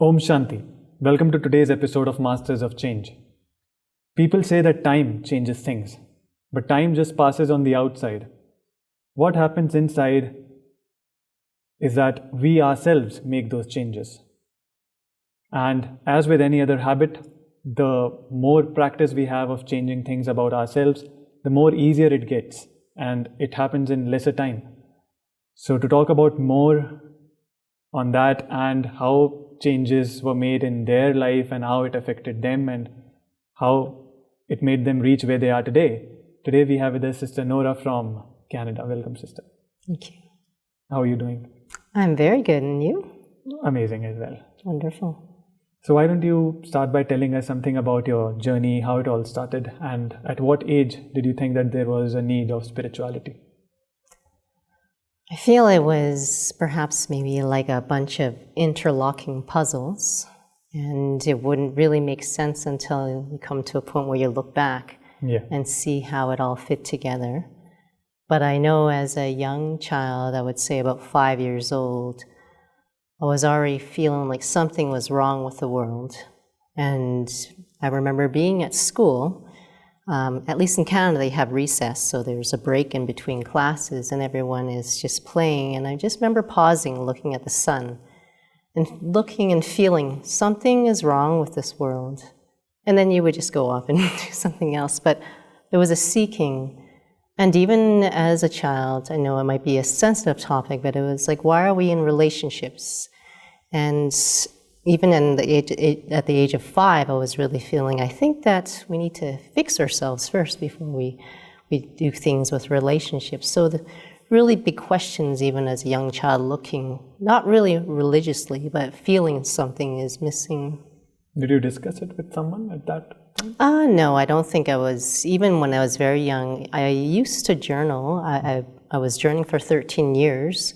Om Shanti. Welcome to today's episode of Masters of Change. People say that time changes things, but time just passes on the outside. What happens inside is that we ourselves make those changes. And as with any other habit, the more practice we have of changing things about ourselves, the more easier it gets, and it happens in lesser time. So to talk about more on that and how changes were made in their life and how it affected them and how it made them reach where they are today. Today we have with us Sister Nora from Canada. Welcome, Sister. Thank you. How are you doing? I'm very good, and you? Amazing as well. Wonderful. So why don't you start by telling us something about your journey, how it all started, and at what age did you think that there was a need of spirituality? I feel it was perhaps maybe like a bunch of interlocking puzzles, and it wouldn't really make sense until you come to a point where you look back and see how it all fit together. But I know as a young child, I would say about 5 years old, I was already feeling like something was wrong with the world. And I remember being at school. At least in Canada, they have recess, so there's a break in between classes and everyone is just playing. And I just remember pausing, looking at the sun, and looking and feeling something is wrong with this world. And then you would just go off and do something else. But there was a seeking. And even as a child, I know it might be a sensitive topic, but it was like, why are we in relationships? And even at the age of 5, I was really feeling, I think that we need to fix ourselves first before we do things with relationships. So the really big questions, even as a young child, looking, not really religiously, but feeling something is missing. Did you discuss it with someone at that time? No, I don't think I was. Even when I was very young, I used to journal. I was journaling for 13 years.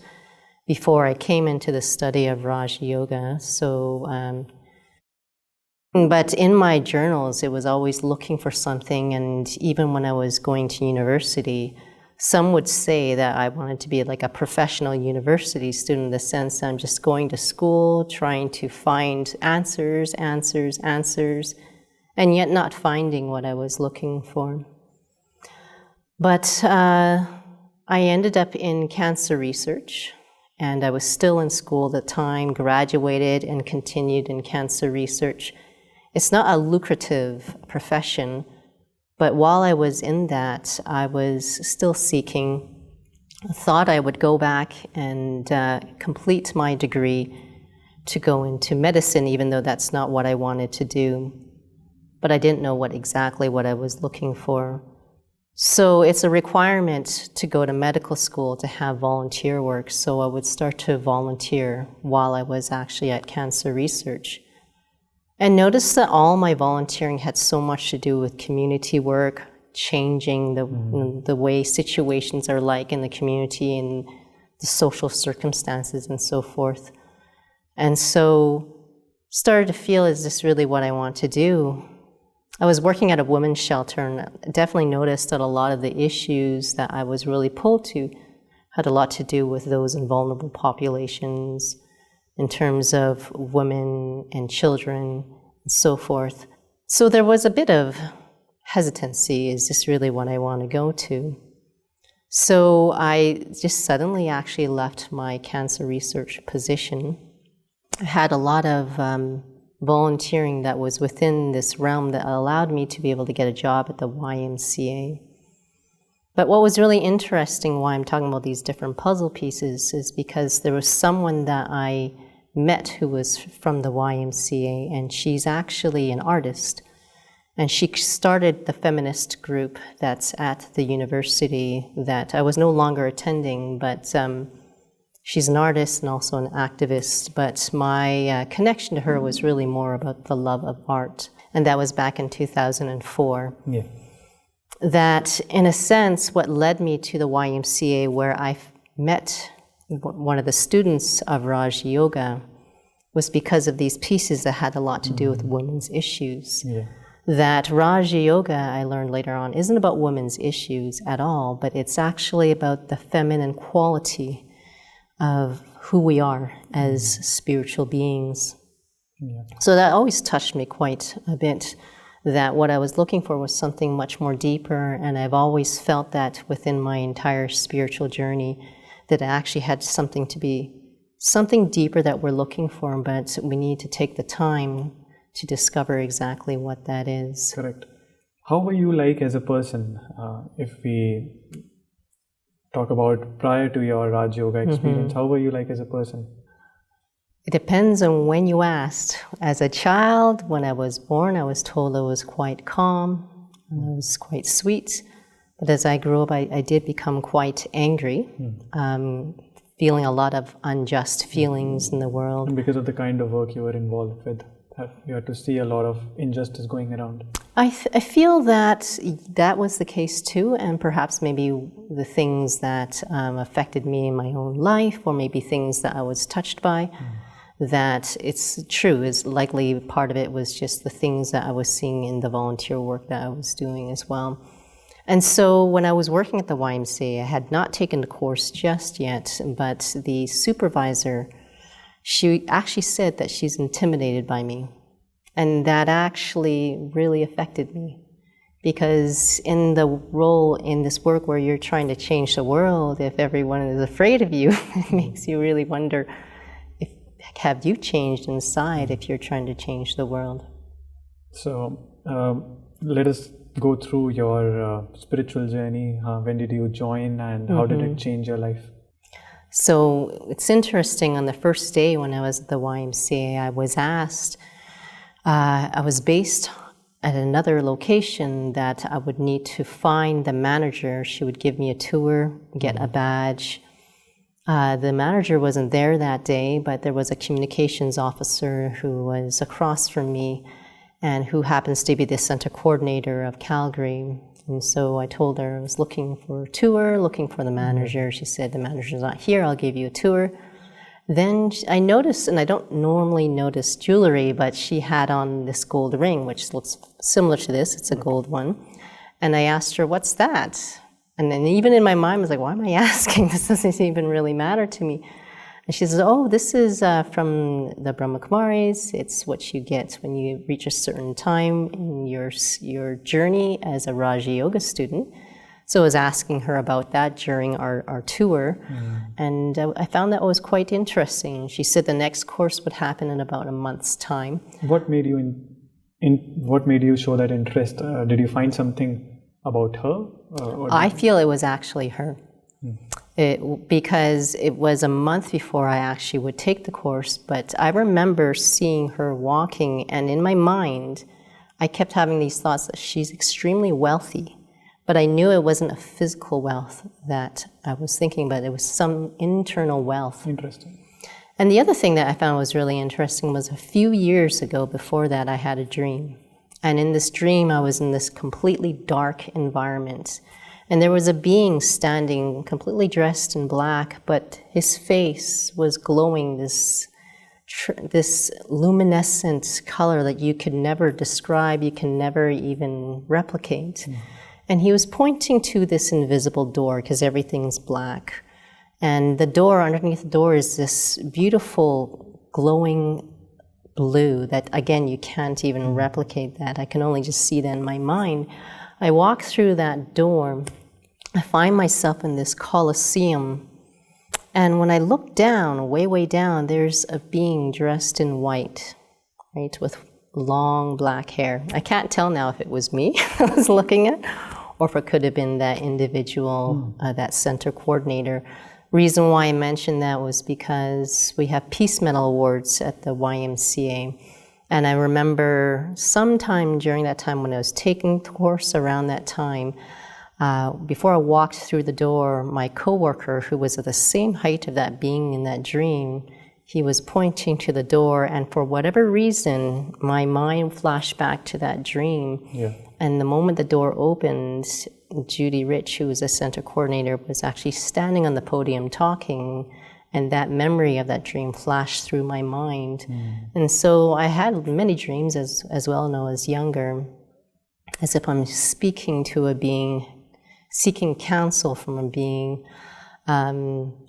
Before I came into the study of Raja Yoga. But in my journals, it was always looking for something. And even when I was going to university, some would say that I wanted to be like a professional university student in the sense that I'm just going to school, trying to find answers, and yet not finding what I was looking for. But I ended up in cancer research. And I was still in school at the time, graduated and continued in cancer research. It's not a lucrative profession, but while I was in that, I was still seeking. I thought I would go back and complete my degree to go into medicine, even though that's not what I wanted to do. But I didn't know exactly what I was looking for. So it's a requirement to go to medical school to have volunteer work. So I would start to volunteer while I was actually at cancer research. And notice that all my volunteering had so much to do with community work, changing the way situations are like in the community and the social circumstances and so forth. And so started to feel, is this really what I want to do? I was working at a women's shelter and definitely noticed that a lot of the issues that I was really pulled to had a lot to do with those in vulnerable populations in terms of women and children and so forth. So there was a bit of hesitancy, is this really what I want to go to? So I just suddenly actually left my cancer research position. I had a lot of volunteering that was within this realm that allowed me to be able to get a job at the YMCA. But what was really interesting, why I'm talking about these different puzzle pieces, is because there was someone that I met who was from the YMCA, and she's actually an artist. And she started the feminist group that's at the university that I was no longer attending, but she's an artist and also an activist, but my connection to her was really more about the love of art. And that was back in 2004. Yeah. That, in a sense, what led me to the YMCA, where I met one of the students of Raja Yoga, was because of these pieces that had a lot to do with women's issues. Yeah. That Raja Yoga, I learned later on, isn't about women's issues at all, but it's actually about the feminine quality of who we are as spiritual beings. Yeah. So that always touched me quite a bit, that what I was looking for was something much more deeper, and I've always felt that within my entire spiritual journey, that I actually had something deeper that we're looking for, but we need to take the time to discover exactly what that is. Correct. How were you like as a person? If we talk about prior to your Raj Yoga experience, how were you like as a person? It depends on when you asked. As a child, when I was born, I was told I was quite calm, and I was quite sweet. But as I grew up, I did become quite angry, feeling a lot of unjust feelings in the world. And because of the kind of work you were involved with, you had to see a lot of injustice going around. I feel that that was the case too, and perhaps maybe the things that affected me in my own life, or maybe things that I was touched by, that it's true, is likely part of it was just the things that I was seeing in the volunteer work that I was doing as well. And so when I was working at the YMCA, I had not taken the course just yet, but the supervisor, she actually said that she's intimidated by me. And that actually really affected me, because in the role in this work where you're trying to change the world, if everyone is afraid of you, it makes you really wonder, have you changed inside if you're trying to change the world? So let us go through your spiritual journey. When did you join, and how did it change your life? So it's interesting, on the first day when I was at the YMCA, I was asked, I was based at another location that I would need to find the manager. She would give me a tour, get a badge. The manager wasn't there that day, but there was a communications officer who was across from me and who happens to be the center coordinator of Calgary. And so I told her I was looking for a tour, looking for the manager. She said, the manager's not here, I'll give you a tour. Then I noticed, and I don't normally notice jewelry, but she had on this gold ring, which looks similar to this. It's a gold one. And I asked her, what's that? And then even in my mind, I was like, why am I asking? This doesn't even really matter to me. And she says, oh, this is from the Brahma Kumaris. It's what you get when you reach a certain time in your journey as a Raja Yoga student. So I was asking her about that during our tour, and I found that was quite interesting. She said the next course would happen in about a month's time. What made you what made you show that interest? Did you find something about her? I feel it was actually her, because it was a month before I actually would take the course. But I remember seeing her walking, and in my mind, I kept having these thoughts that she's extremely wealthy. But I knew it wasn't a physical wealth that I was thinking about. It was some internal wealth. Interesting. And the other thing that I found was really interesting was a few years ago, before that, I had a dream. And in this dream, I was in this completely dark environment. And there was a being standing, completely dressed in black, but his face was glowing this luminescent color that you could never describe, you can never even replicate. And he was pointing to this invisible door, because everything's black. And the door, underneath the door, is this beautiful glowing blue that, again, you can't even replicate that. I can only just see that in my mind. I walk through that door. I find myself in this coliseum. And when I look down, way, way down, there's a being dressed in white, right, with long black hair. I can't tell now if it was me I was looking at, or if it could have been that individual, that center coordinator. Reason why I mentioned that was because we have Peace Medal Awards at the YMCA. And I remember sometime during that time when I was taking the course, around that time, before I walked through the door, my coworker, who was at the same height of that being in that dream, he was pointing to the door, and for whatever reason, my mind flashed back to that dream. Yeah. And the moment the door opened, Judy Rich, who was a center coordinator, was actually standing on the podium talking, and that memory of that dream flashed through my mind. And so I had many dreams as well, when I was younger, as if I'm speaking to a being, seeking counsel from a being.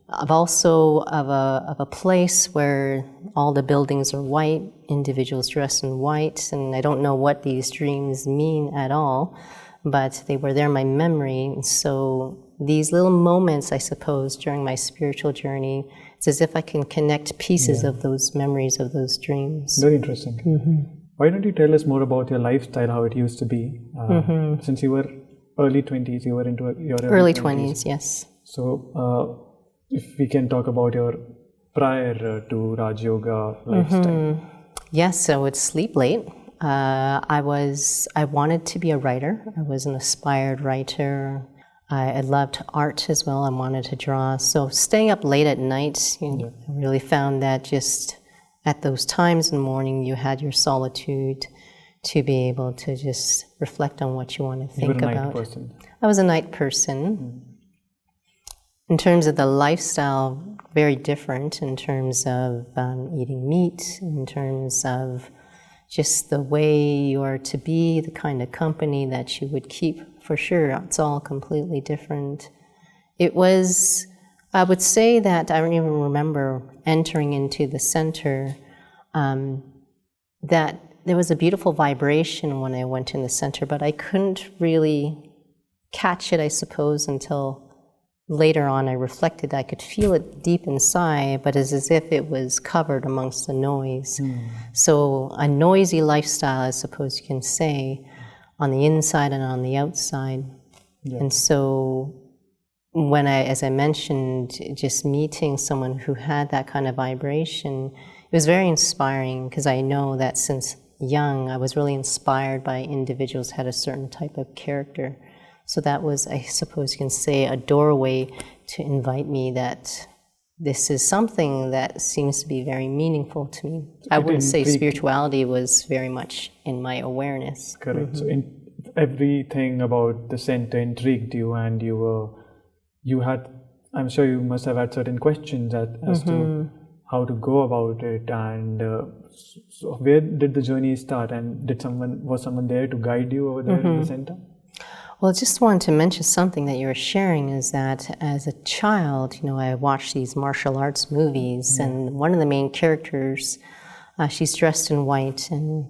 of also of a place where all the buildings are white, individuals dressed in white, and I don't know what these dreams mean at all, but they were there in my memory. And so these little moments, I suppose, during my spiritual journey, it's as if I can connect pieces of those memories of those dreams. Very interesting. Why don't you tell us more about your lifestyle, how it used to be? Since you were early 20s, you were into your early 20s, yes. So if we can talk about your prior to Raj Yoga lifestyle. Yes, I would sleep late. I wanted to be a writer. I was an aspired writer. I loved art as well. I wanted to draw. So staying up late at night, I really found that just at those times in the morning, you had your solitude to be able to just reflect on what you want to think about. You were a night person. I was a night person. In terms of the lifestyle, very different in terms of eating meat, in terms of just the way you are to be, the kind of company that you would keep, for sure, it's all completely different. It was, I would say that I don't even remember entering into the center, that there was a beautiful vibration when I went in the center, but I couldn't really catch it, I suppose, until later on I reflected. I could feel it deep inside, but it's as if it was covered amongst the noise. So a noisy lifestyle, I suppose you can say, on the inside and on the outside. And so when as I mentioned, just meeting someone who had that kind of vibration, it was very inspiring, because I know that since young, I was really inspired by individuals who had a certain type of character. So that was, I suppose you can say, a doorway to invite me that this is something that seems to be very meaningful to me. I wouldn't say spirituality was very much in my awareness. Correct. So everything about the center intrigued you, and you had, I'm sure you must have had certain questions as to how to go about it, and so where did the journey start, and was someone there to guide you over there in the center? Well, I just wanted to mention something that you were sharing, is that as a child, I watched these martial arts movies, and one of the main characters, she's dressed in white, and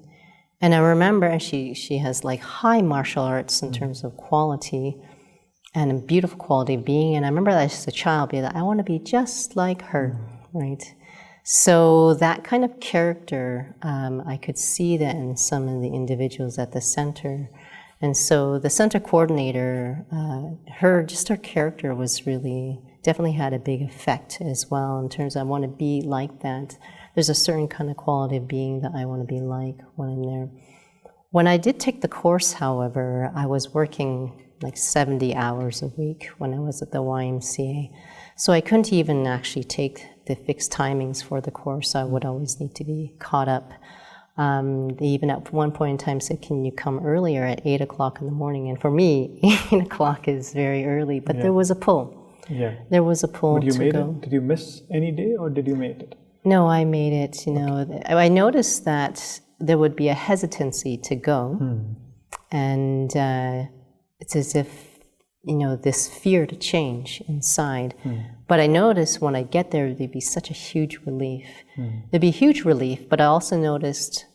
I remember she has like high martial arts in terms of quality, and a beautiful quality of being, and I remember that as a child, being like, I want to be just like her, right? So that kind of character, I could see that in some of the individuals at the center. And so the center coordinator, her character was really, definitely had a big effect as well, in terms of I want to be like that. There's a certain kind of quality of being that I want to be like when I'm there. When I did take the course, however, I was working like 70 hours a week when I was at the YMCA. So I couldn't even actually take the fixed timings for the course. I would always need to be caught up. They even at one point in time said, can you come earlier at 8 o'clock in the morning? And for me, 8 o'clock is very early, but there was a pull. There was a pull to go. Did you miss any day, or did you make it? No, I made it. I noticed that there would be a hesitancy to go. And it's as if, this fear to change inside. But I noticed when I get there, there'd be such a huge relief. There'd be huge relief, but I also noticed,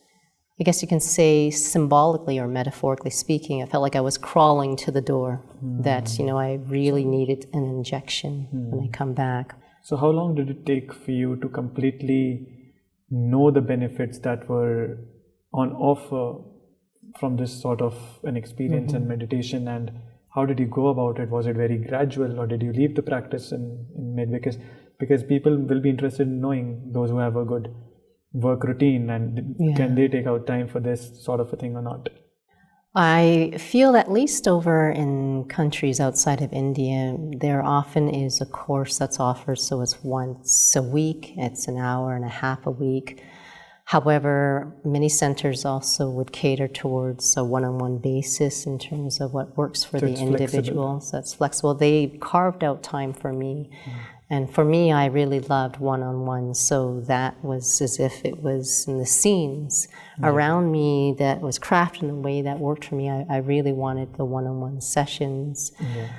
I guess you can say symbolically or metaphorically speaking, I felt like I was crawling to the door, that, I really needed an injection when I come back. So how long did it take for you to completely know the benefits that were on offer from this sort of an experience and meditation, and how did you go about it? Was it very gradual, or did you leave the practice in mid? Because people will be interested in knowing, those who have a good work routine, and can they take out time for this sort of a thing or not? I feel at least over in countries outside of India, there often is a course that's offered, so it's once a week, it's an hour and a half a week. However, many centers also would cater towards a one-on-one basis in terms of what works for the individual. So it's flexible. They carved out time for me. And for me, I really loved one-on-one. So that was as if it was in the scenes around me that was crafted in a way that worked for me. I really wanted the one-on-one sessions.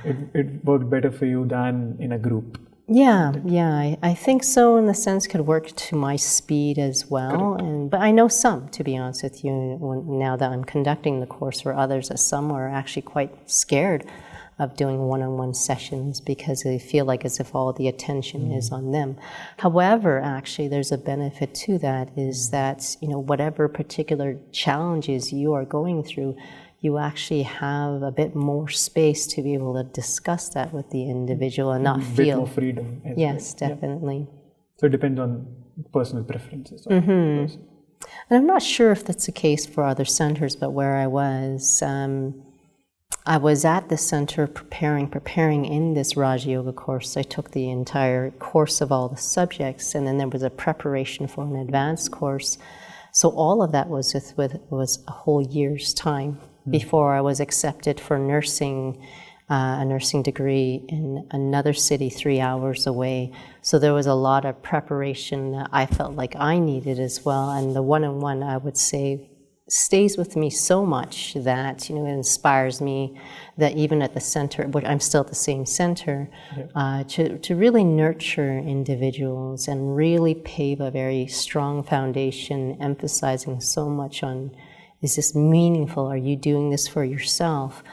It worked better for you than in a group. I think so. In the sense, could work to my speed as well. But I know some, to be honest with you, now that I'm conducting the course, where others, some are actually quite scared of doing one-on-one sessions because they feel like as if all the attention is on them. However, actually, there's a benefit to that, is that, whatever particular challenges you are going through, you actually have a bit more space to be able to discuss that with the individual and not feel... A bit more freedom. Yes, definitely. So it depends on personal preferences. And I'm not sure if that's the case for other centers, but where I was at the center preparing in this Raja Yoga course. I took the entire course of all the subjects, and then there was a preparation for an advanced course. So all of that was a whole year's time before I was accepted for nursing, a nursing degree in another city 3 hours away. So there was a lot of preparation that I felt like I needed as well. And the one-on-one, I would say, stays with me so much that, it inspires me that even at the center, which I'm still at the same center, to really nurture individuals and really pave a very strong foundation, emphasizing so much on, is this meaningful? Are you doing this for yourself?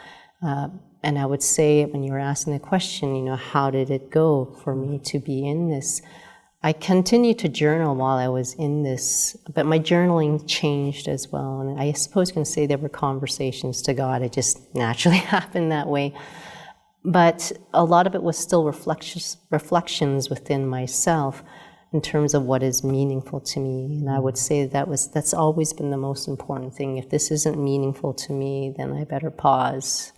And I would say, when you were asking the question, how did it go for me to be in this? I continued to journal while I was in this, but my journaling changed as well. And I suppose you can say there were conversations to God. It just naturally happened that way. But a lot of it was still reflections within myself in terms of what is meaningful to me. And I would say that's always been the most important thing. If this isn't meaningful to me, then I better pause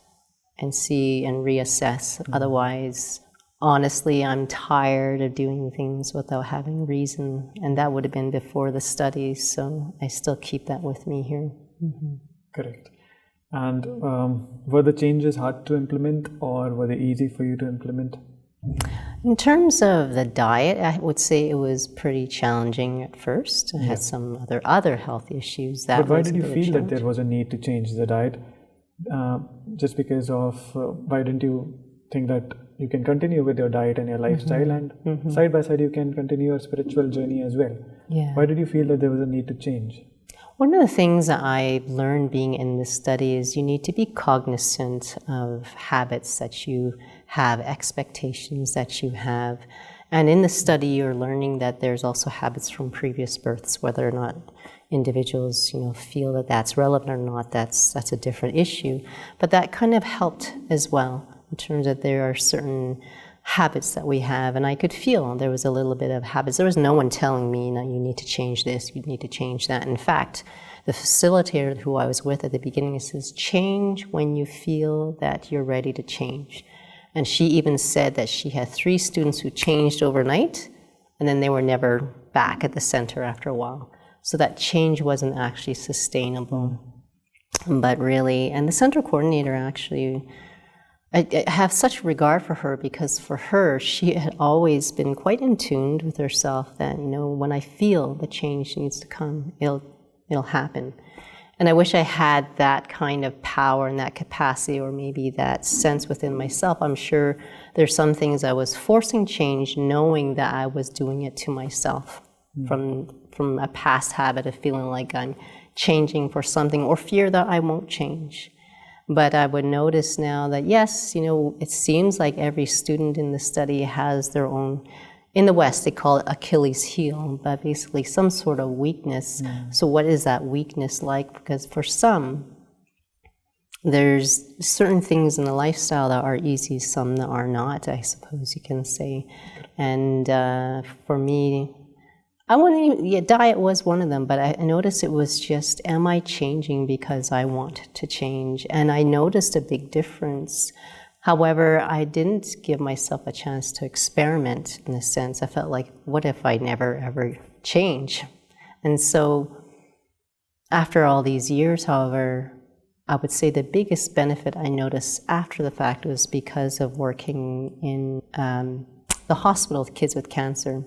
and see and reassess. Otherwise, honestly, I'm tired of doing things without having reason, and that would have been before the studies, so I still keep that with me here. Correct. And were the changes hard to implement, or were they easy for you to implement? In terms of the diet, I would say it was pretty challenging at first. I had some other health issues. But why did you feel that there was a need to change the diet? Just because of, why didn't you think that you can continue with your diet and your lifestyle, and side by side you can continue your spiritual journey as well? Why did you feel that there was a need to change? One of the things that I learned being in this study is you need to be cognizant of habits that you have, expectations that you have. And in the study, you're learning that there's also habits from previous births, whether or not individuals, feel that that's relevant or not, that's a different issue. But that kind of helped as well, in terms of there are certain habits that we have, and I could feel there was a little bit of habits. There was no one telling me, no, you need to change this, you need to change that. In fact, the facilitator who I was with at the beginning says, change when you feel that you're ready to change. And she even said that she had 3 students who changed overnight, and then they were never back at the center after a while. So that change wasn't actually sustainable. But really, and the center coordinator actually, I have such regard for her, because for her, she had always been quite in tune with herself that, when I feel the change needs to come, it'll happen. And I wish I had that kind of power and that capacity, or maybe that sense within myself. I'm sure there's some things I was forcing change, knowing that I was doing it to myself from a past habit of feeling like I'm changing for something, or fear that I won't change. But I would notice now that, yes, it seems like every student in the study has their own, in the West, they call it Achilles heel, but basically some sort of weakness. So what is that weakness like? Because for some, there's certain things in the lifestyle that are easy, some that are not, I suppose you can say. And for me, I wouldn't even, diet was one of them, but I noticed it was just, am I changing because I want to change? And I noticed a big difference. However, I didn't give myself a chance to experiment, in a sense. I felt like, what if I never, ever change? And so after all these years, however, I would say the biggest benefit I noticed after the fact was because of working in the hospital with kids with cancer,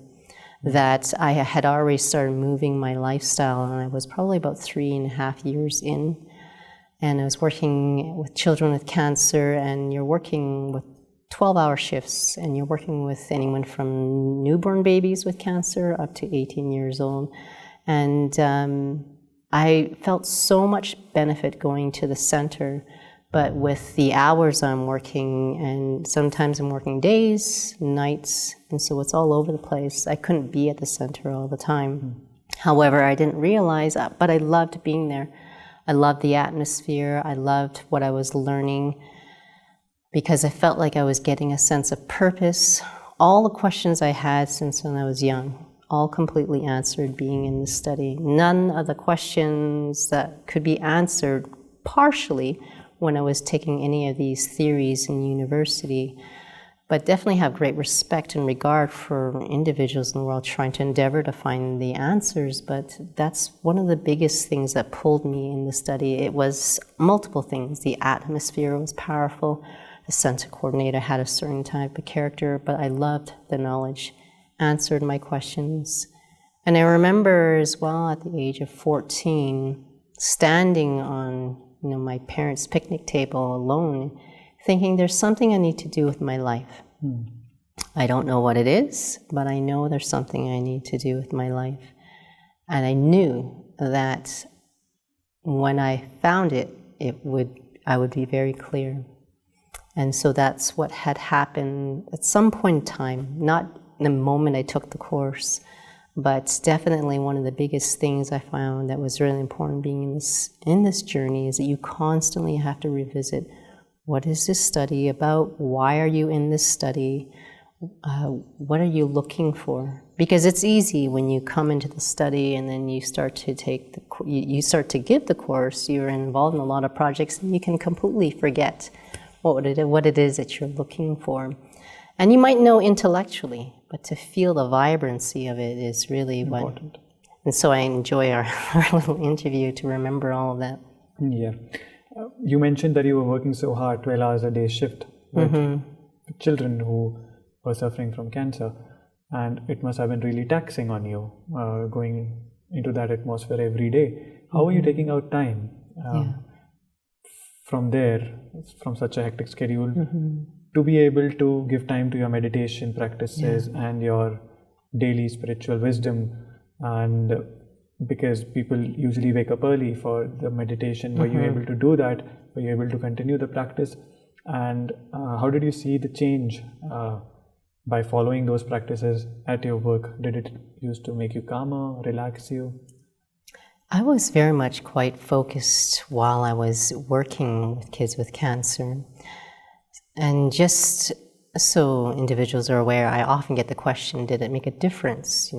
that I had already started moving my lifestyle, and I was probably about 3.5 years in. And I was working with children with cancer, and you're working with 12-hour shifts, and you're working with anyone from newborn babies with cancer up to 18 years old. And I felt so much benefit going to the center, but with the hours I'm working, and sometimes I'm working days, nights, and so it's all over the place. I couldn't be at the center all the time. However, I didn't realize, but I loved being there. I loved the atmosphere. I loved what I was learning because I felt like I was getting a sense of purpose. All the questions I had since when I was young, all completely answered being in the study. None of the questions that could be answered partially when I was taking any of these theories in university, but definitely have great respect and regard for individuals in the world trying to endeavor to find the answers. But that's one of the biggest things that pulled me in the study. It was multiple things. The atmosphere was powerful. The center coordinator had a certain type of character, but I loved the knowledge, answered my questions. And I remember as well at the age of 14, standing on my parents' picnic table alone, thinking there's something I need to do with my life. I don't know what it is, but I know there's something I need to do with my life. And I knew that when I found it, I would be very clear. And so that's what had happened at some point in time, not the moment I took the course, but definitely one of the biggest things I found that was really important being in this journey is that you constantly have to revisit, what is this study about? Why are you in this study? What are you looking for? Because it's easy when you come into the study and then you start to you start to give the course, you're involved in a lot of projects, and you can completely forget what it is that you're looking for. And you might know intellectually, but to feel the vibrancy of it is really important. And so I enjoy our little interview to remember all of that. Yeah. You mentioned that you were working so hard, 12 hours a day shift with children who were suffering from cancer. And it must have been really taxing on you, going into that atmosphere every day. How are you taking out time from there, from such a hectic schedule, to be able to give time to your meditation practices and your daily spiritual wisdom? And because people usually wake up early for the meditation, were you able to do that? Were you able to continue the practice? And how did you see the change by following those practices at your work? Did it used to make you calmer, relax you? I was very much quite focused while I was working with kids with cancer. And just so individuals are aware, I often get the question, did it make a difference,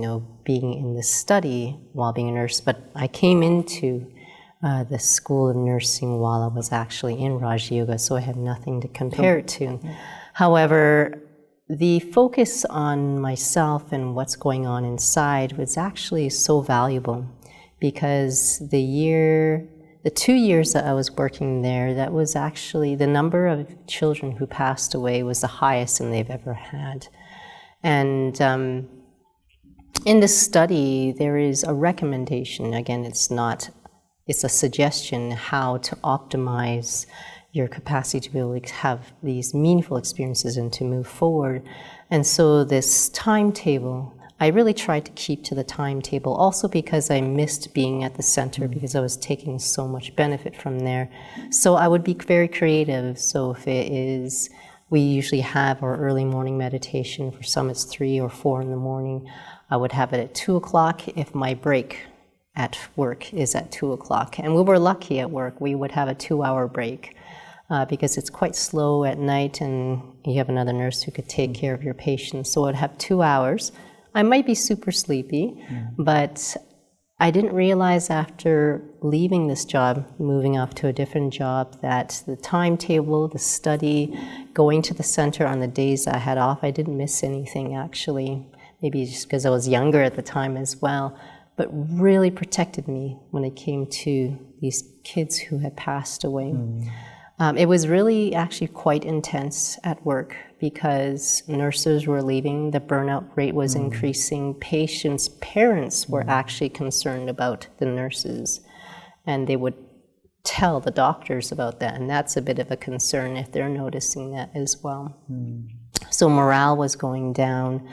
being in the study while being a nurse? But I came into the School of Nursing while I was actually in Raj Yoga, so I have nothing to compare it to. However, the focus on myself and what's going on inside was actually so valuable, because the 2 years that I was working there, that was actually the number of children who passed away was the highest than they've ever had. And in this study, there is a recommendation. Again, it's a suggestion how to optimize your capacity to be able to have these meaningful experiences and to move forward. And so this timetable, I really tried to keep to the timetable, also because I missed being at the center because I was taking so much benefit from there. So I would be very creative. So if it is, we usually have our early morning meditation. For some it's 3 or 4 in the morning. I would have it at 2 o'clock if my break at work is at 2 o'clock. And we were lucky at work. We would have a 2-hour break because it's quite slow at night and you have another nurse who could take care of your patients. So I'd have 2 hours. I might be super sleepy, but I didn't realize after leaving this job, moving off to a different job, that the timetable, the study, going to the center on the days I had off, I didn't miss anything actually. Maybe just because I was younger at the time as well, but really protected me when it came to these kids who had passed away. It was really actually quite intense at work because nurses were leaving, the burnout rate was increasing, parents were actually concerned about the nurses, and they would tell the doctors about that, and that's a bit of a concern if they're noticing that as well. So morale was going down.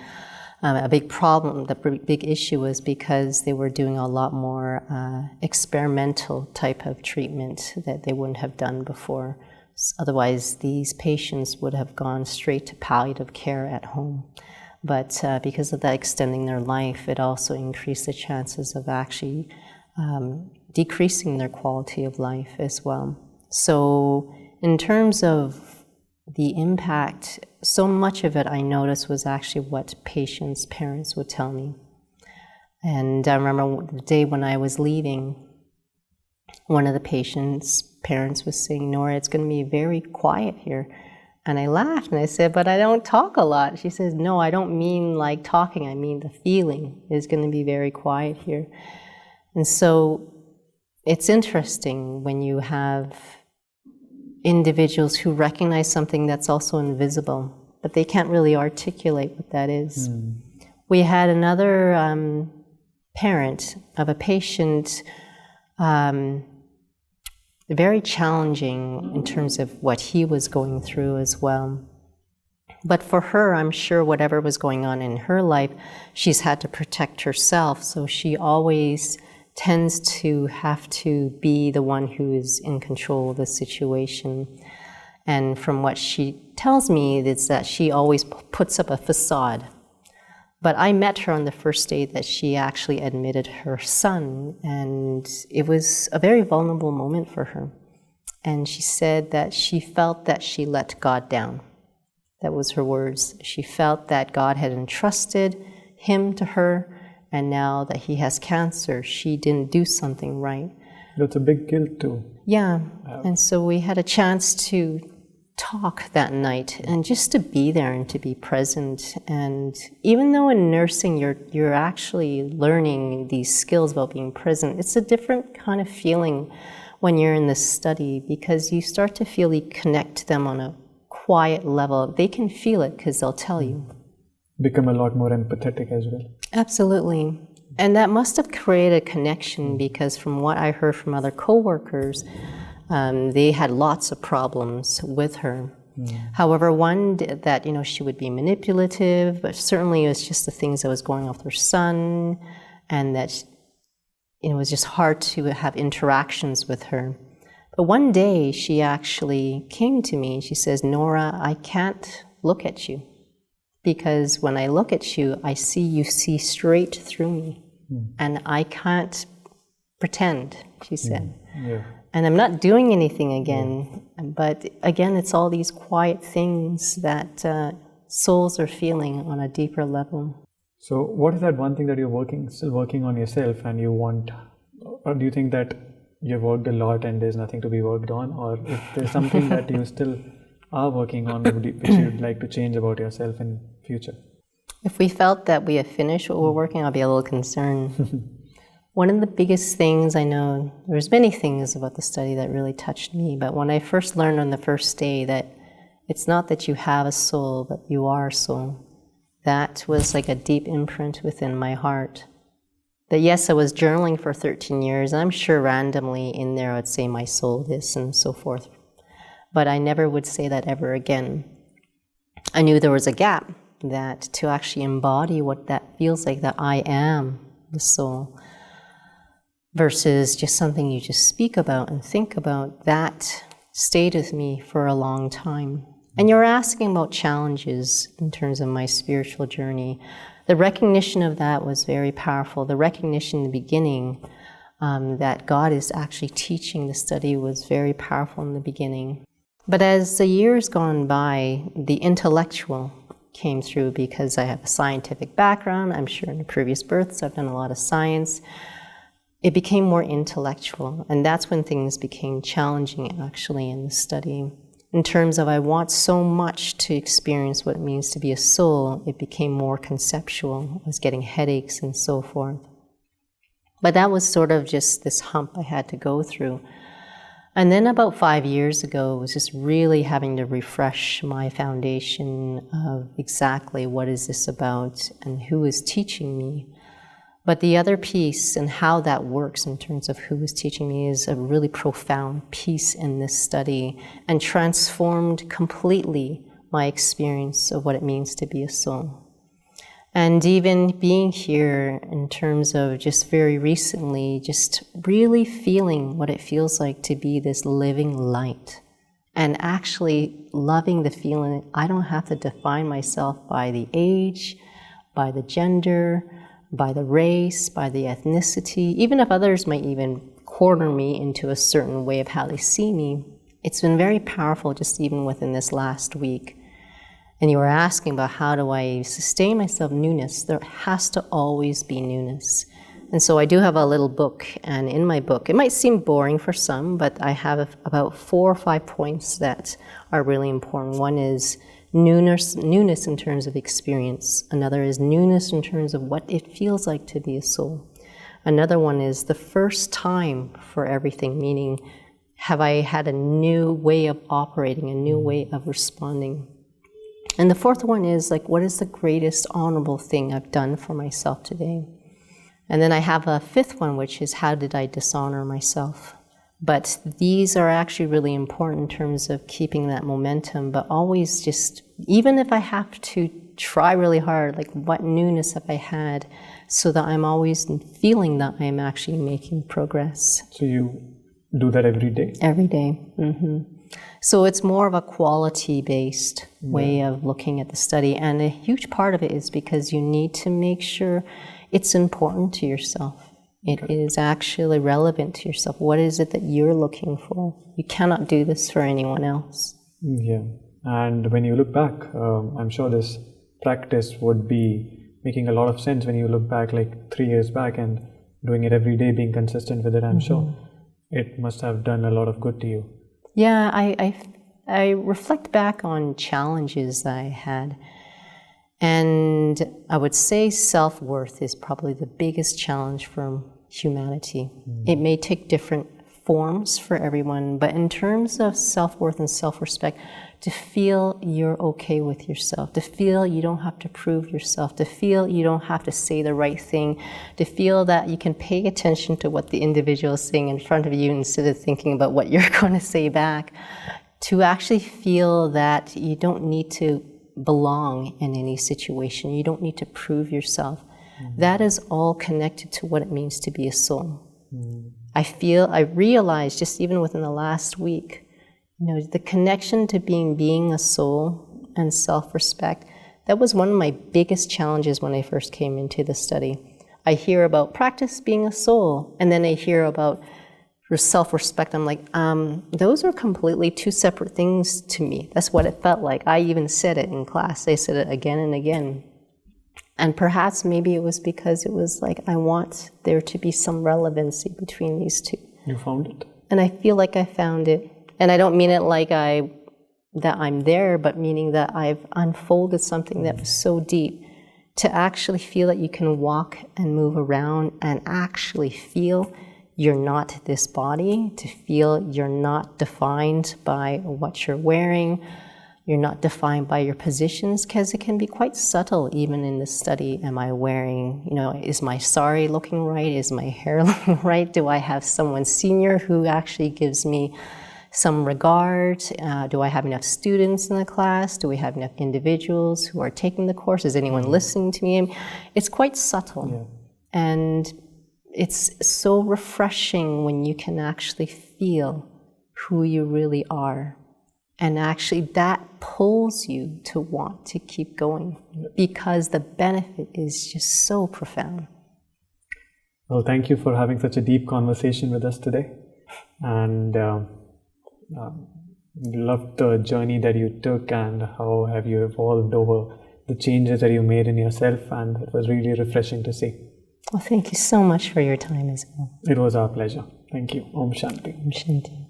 A big problem, the big issue was because they were doing a lot more experimental type of treatment that they wouldn't have done before. Otherwise, these patients would have gone straight to palliative care at home. But because of that extending their life, it also increased the chances of actually decreasing their quality of life as well. So in terms of the impact, so much of it I noticed was actually what patients' parents would tell me. And I remember the day when I was leaving, one of the patients' parents was saying, "Nora, it's going to be very quiet here." And I laughed and I said, "But I don't talk a lot." She says, "No, I don't mean like talking, I mean the feeling is going to be very quiet here." And so it's interesting when you have individuals who recognize something that's also invisible, but they can't really articulate what that is. We had another parent of a patient, very challenging in terms of what he was going through as well. But for her, I'm sure whatever was going on in her life, she's had to protect herself, so she always tends to have to be the one who is in control of the situation. And from what she tells me, it's that she always puts up a facade. But I met her on the first day that she actually admitted her son, and it was a very vulnerable moment for her. And she said that she felt that she let God down. That was her words. She felt that God had entrusted him to her, and now that he has cancer, she didn't do something right. That's a big guilt too. Yeah, and so we had a chance to talk that night and just to be there and to be present. And even though in nursing you're actually learning these skills about being present, it's a different kind of feeling when you're in this study, because you start to feel you connect to them on a quiet level. They can feel it because they'll tell you. Become a lot more empathetic as well. Absolutely. And that must have created a connection, because from what I heard from other coworkers, they had lots of problems with her. However, one that, she would be manipulative, but certainly it was just the things that was going on with her son, and that it was just hard to have interactions with her. But one day she actually came to me and she says, "Nora, I can't look at you, because when I look at you, I see you see straight through me, and I can't pretend," she said. And I'm not doing anything again, but again, it's all these quiet things that souls are feeling on a deeper level. So what is that one thing that you're still working on yourself and you want, or do you think that you've worked a lot and there's nothing to be worked on, or if there's something that you still are working on which you'd like to change about yourself in future? If we felt that we have finished what we're working on, I'd be a little concerned. One of the biggest things, I know there's many things about the study that really touched me, but when I first learned on the first day that it's not that you have a soul, but you are a soul, that was like a deep imprint within my heart. That yes, I was journaling for 13 years, and I'm sure randomly in there I would say my soul this and so forth, but I never would say that ever again. I knew there was a gap, that to actually embody what that feels like, that I am the soul, versus just something you just speak about and think about, that stayed with me for a long time. And you're asking about challenges in terms of my spiritual journey. The recognition of that was very powerful. The recognition in the beginning that God is actually teaching the study was very powerful in the beginning. But as the years gone by, the intellectual came through, because I have a scientific background. I'm sure in previous births I've done a lot of science. It became more intellectual, and that's when things became challenging actually in the study. In terms of I want so much to experience what it means to be a soul, it became more conceptual. I was getting headaches and so forth. But that was sort of just this hump I had to go through. And then about 5 years ago, it was just really having to refresh my foundation of exactly what is this about and who is teaching me. But the other piece and how that works in terms of who was teaching me is a really profound piece in this study and transformed completely my experience of what it means to be a soul. And even being here in terms of just very recently, just really feeling what it feels like to be this living light and actually loving the feeling I don't have to define myself by the age, by the gender, by the race, by the ethnicity, even if others might even corner me into a certain way of how they see me. It's been very powerful just even within this last week. And you were asking about how do I sustain myself newness. There has to always be newness. And so I do have a little book, and in my book, it might seem boring for some, but I have about 4 or 5 points that are really important. One is newness in terms of experience. Another is newness in terms of what it feels like to be a soul. Another one is the first time for everything, meaning have I had a new way of operating, a new way of responding. And the fourth one is like, what is the greatest honorable thing I've done for myself today? And then I have a fifth one, which is how did I dishonor myself? But these are actually really important in terms of keeping that momentum, but always just, even if I have to try really hard, like what newness have I had, so that I'm always feeling that I'm actually making progress. So you do that every day? Every day. Mm-hmm. So it's more of a quality-based way of looking at the study. And a huge part of it is because you need to make sure it's important to yourself. It is actually relevant to yourself. What is it that you're looking for? You cannot do this for anyone else. Yeah. And when you look back, I'm sure this practice would be making a lot of sense when you look back like 3 years back and doing it every day, being consistent with it. I'm sure it must have done a lot of good to you. Yeah, I reflect back on challenges that I had. And I would say self-worth is probably the biggest challenge for humanity. It may take different forms for everyone, but in terms of self-worth and self-respect, to feel you're okay with yourself, to feel you don't have to prove yourself, to feel you don't have to say the right thing, to feel that you can pay attention to what the individual is saying in front of you instead of thinking about what you're going to say back, to actually feel that you don't need to belong in any situation, you don't need to prove yourself. That is all connected to what it means to be a soul. I realized just even within the last week, the connection to being a soul and self-respect, that was one of my biggest challenges when I first came into the study. I hear about practice being a soul, and then I hear about self-respect. I'm like, those are completely two separate things to me. That's what it felt like. I even said it in class. I said it again and again. And perhaps maybe it was because it was like, I want there to be some relevancy between these two. You found it? And I feel like I found it. And I don't mean it like that I'm there, but meaning that I've unfolded something that was so deep to actually feel that you can walk and move around and actually feel you're not this body, to feel you're not defined by what you're wearing, you're not defined by your positions, because it can be quite subtle even in the study. Am I wearing, is my sari looking right? Is my hair looking right? Do I have someone senior who actually gives me some regard? Do I have enough students in the class? Do we have enough individuals who are taking the course? Is anyone listening to me? It's quite subtle. Yeah. And it's so refreshing when you can actually feel who you really are. And actually that pulls you to want to keep going because the benefit is just so profound. Well, thank you for having such a deep conversation with us today. And loved the journey that you took and how have you evolved over the changes that you made in yourself, and it was really refreshing to see. Well, thank you so much for your time as well. It was our pleasure. Thank you. Om Shanti. Om Shanti.